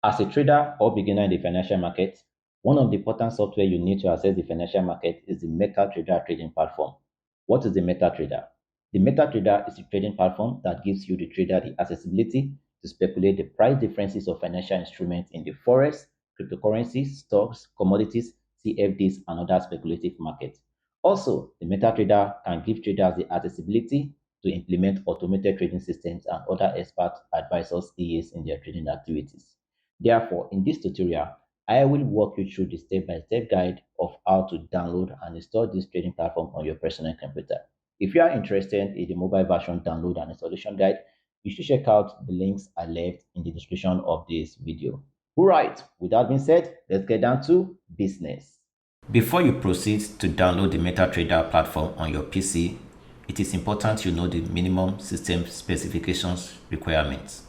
As a trader or beginner in the financial market, one of the important software you need to access the financial market is the MetaTrader trading platform. What is the MetaTrader? The MetaTrader is a trading platform that gives you, the trader, the accessibility to speculate the price differences of financial instruments in the forex, cryptocurrencies, stocks, commodities, CFDs, and other speculative markets. Also, the MetaTrader can give traders the accessibility to implement automated trading systems and other expert advisors EAs in their trading activities. Therefore, in this tutorial, I will walk you through the step-by-step guide of how to download and install this trading platform on your personal computer. If you are interested in the mobile version download and installation guide, you should check out the links I left in the description of this video. Alright, with that being said, let's get down to business. Before you proceed to download the MetaTrader platform on your PC, it is important you know the minimum system specifications requirements.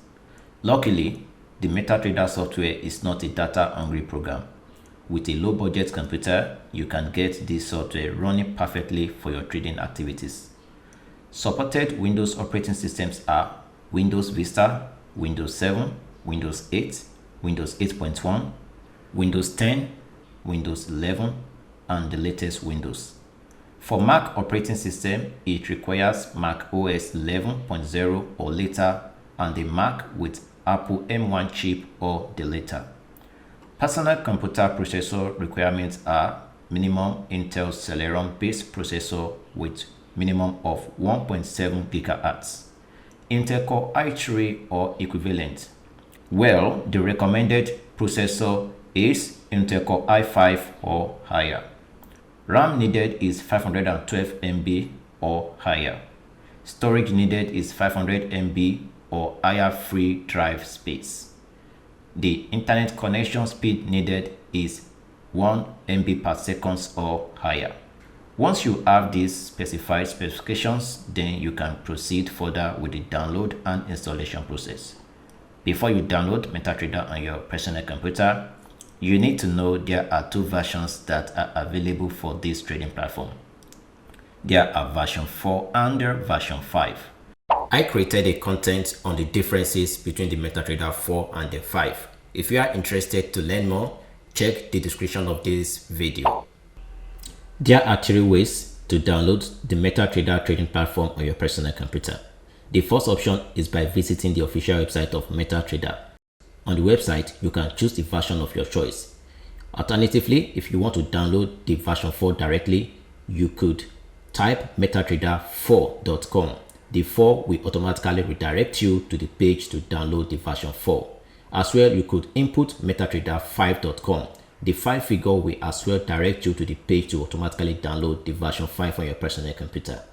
Luckily, the MetaTrader software is not a data-hungry program. With a low-budget computer, you can get this software running perfectly for your trading activities. Supported Windows operating systems are Windows Vista, Windows 7, Windows 8, Windows 8.1, Windows 10, Windows 11, and the latest Windows. For Mac operating system, it requires Mac OS 11.0 or later and a Mac with Apple M1 chip or the later. Personal computer processor requirements are minimum Intel Celeron based processor with minimum of 1.7 GHz, Intel Core i3 or equivalent. Well, the recommended processor is Intel Core i5 or higher. RAM needed is 512 MB or higher. Storage needed is 500 MB or higher free drive space. The internet connection speed needed is 1 MB per second or higher. Once you have these specified specifications, then you can proceed further with the download and installation process. Before you download MetaTrader on your personal computer, you need to know there are two versions that are available for this trading platform. There are version 4 and version 5. I created a content on the differences between the MetaTrader 4 and the 5. If you are interested to learn more, check the description of this video. There are 3 ways to download the MetaTrader trading platform on your personal computer. The first option is by visiting the official website of MetaTrader. On the website, you can choose the version of your choice. Alternatively, if you want to download the version 4 directly, you could type metatrader4.com. The 4 will automatically redirect you to the page to download the version 4. As well, you could input metatrader5.com. The 5 figure will as well direct you to the page to automatically download the version 5 on your personal computer.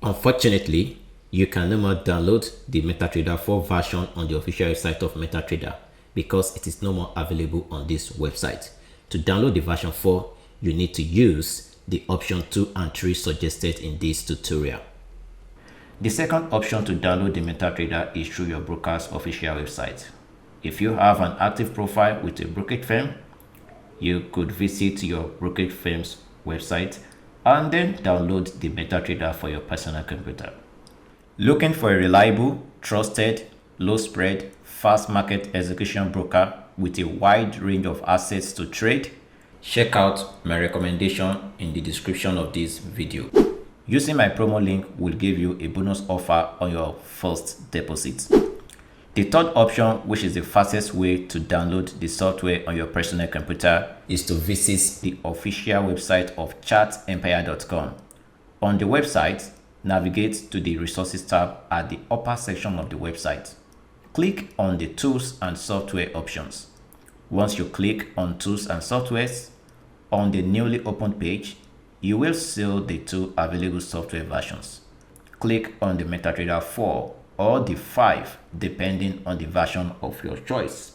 Unfortunately, you can no more download the MetaTrader 4 version on the official website of MetaTrader because it is no more available on this website. To download the version 4, you need to use the option 2 and 3 suggested in this tutorial. The second option to download the MetaTrader is through your broker's official website. If you have an active profile with a brokerage firm, you could visit your brokerage firm's website and then download the MetaTrader for your personal computer. Looking for a reliable, trusted, low spread, fast market execution broker with a wide range of assets to trade? Check out my recommendation in the description of this video. Using my promo link will give you a bonus offer on your first deposit. The third option, which is the fastest way to download the software on your personal computer, is to visit the official website of ChartsEmpire.com. On the website, navigate to the Resources tab at the upper section of the website. Click on the Tools and Software options. Once you click on Tools and Softwares, on the newly opened page, you will see the 2 available software versions. Click on the MetaTrader 4 or the 5 depending on the version of your choice.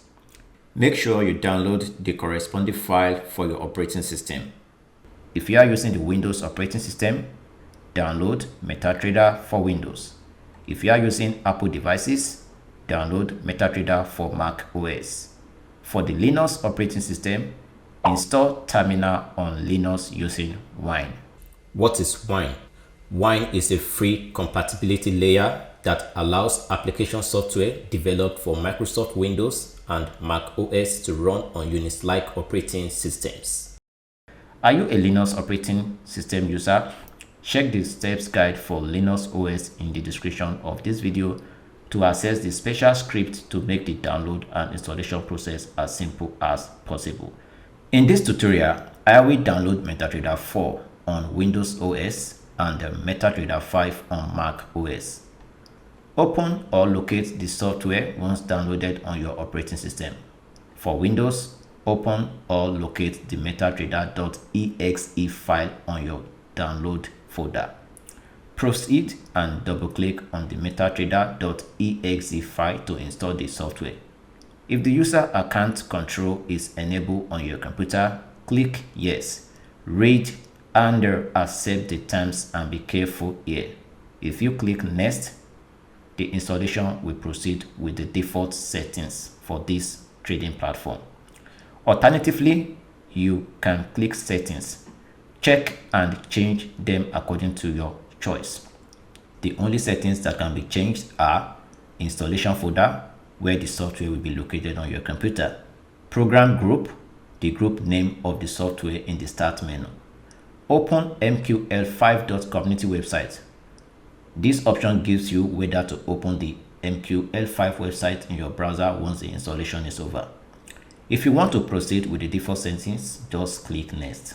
Make sure you download the corresponding file for your operating system. If you are using the Windows operating system, download MetaTrader for Windows. If you are using Apple devices, download MetaTrader for Mac OS. For the Linux operating system, install Terminal on Linux using Wine. What is Wine? Wine is a free compatibility layer that allows application software developed for Microsoft Windows and Mac OS to run on Unix-like operating systems. Are you a Linux operating system user? Check the steps guide for Linux OS in the description of this video to access the special script to make the download and installation process as simple as possible. In this tutorial, I will download MetaTrader 4 on Windows OS and MetaTrader 5 on Mac OS. Open or locate the software once downloaded on your operating system. For Windows, open or locate the MetaTrader.exe file on your download folder. Proceed and double-click on the MetaTrader.exe file to install the software. If the user account control is enabled on your computer, click Yes. Read and accept the terms and be careful here. If you click Next, the installation will proceed with the default settings for this trading platform. Alternatively, you can click Settings. Check and change them according to your choice. The only settings that can be changed are Installation folder, where the software will be located on your computer, Program group, the group name of the software in the Start menu, Open MQL5.community website. This option gives you whether to open the MQL5 website in your browser once the installation is over. If you want to proceed with the default settings, just click Next.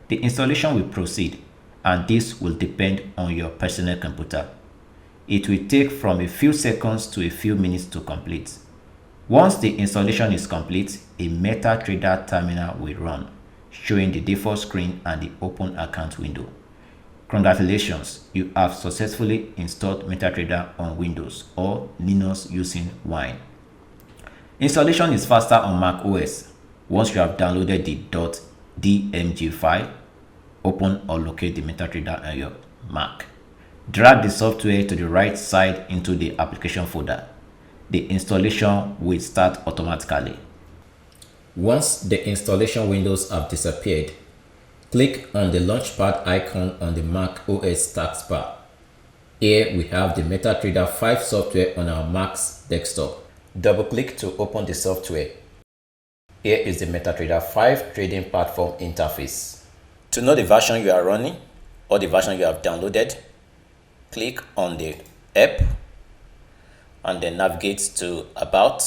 The installation will proceed, and this will depend on your personal computer. It will take from a few seconds to a few minutes to complete. Once the installation is complete, a MetaTrader terminal will run, showing the default screen and the open account window. Congratulations, you have successfully installed MetaTrader on Windows or Linux using Wine. Installation is faster on Mac OS. Once you have downloaded the .dmg file, open or locate the MetaTrader on your Mac. Drag the software to the right side into the application folder. The installation will start automatically. Once the installation windows have disappeared, click on the Launchpad icon on the Mac OS taskbar. Here we have the MetaTrader 5 software on our Mac's desktop. Double-click to open the software. Here is the MetaTrader 5 trading platform interface. To know the version you are running or the version you have downloaded, click on the app and then navigate to About.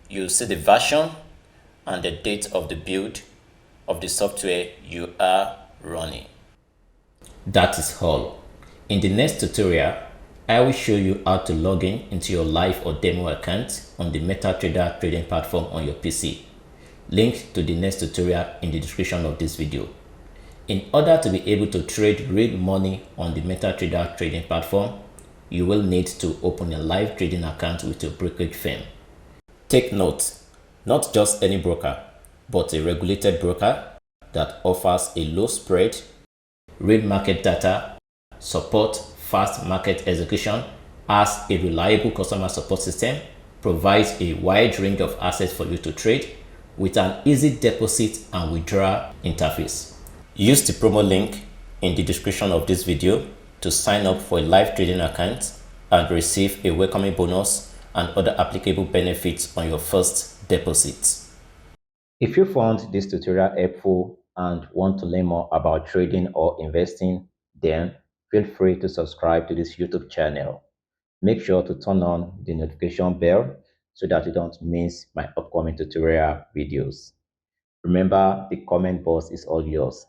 You see the version and the date of the build of the software you are running. That is all. In the next tutorial, I will show you how to log in into your live or demo account on the MetaTrader trading platform on your PC. Link to the next tutorial in the description of this video. In order to be able to trade real money on the MetaTrader trading platform, you will need to open a live trading account with your brokerage firm. Take note, not just any broker, but a regulated broker that offers a low spread, real market data, support fast market execution, has a reliable customer support system, provides a wide range of assets for you to trade with an easy deposit and withdrawal interface. Use the promo link in the description of this video to sign up for a live trading account and receive a welcoming bonus and other applicable benefits on your first deposit. If you found this tutorial helpful and want to learn more about trading or investing, then feel free to subscribe to this YouTube channel. Make sure to turn on the notification bell so that you don't miss my upcoming tutorial videos. Remember, the comment box is all yours.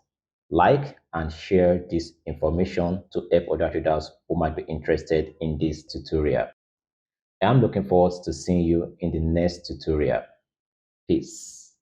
Like and share this information to help other traders who might be interested in this tutorial. I am looking forward to seeing you in the next tutorial. Peace.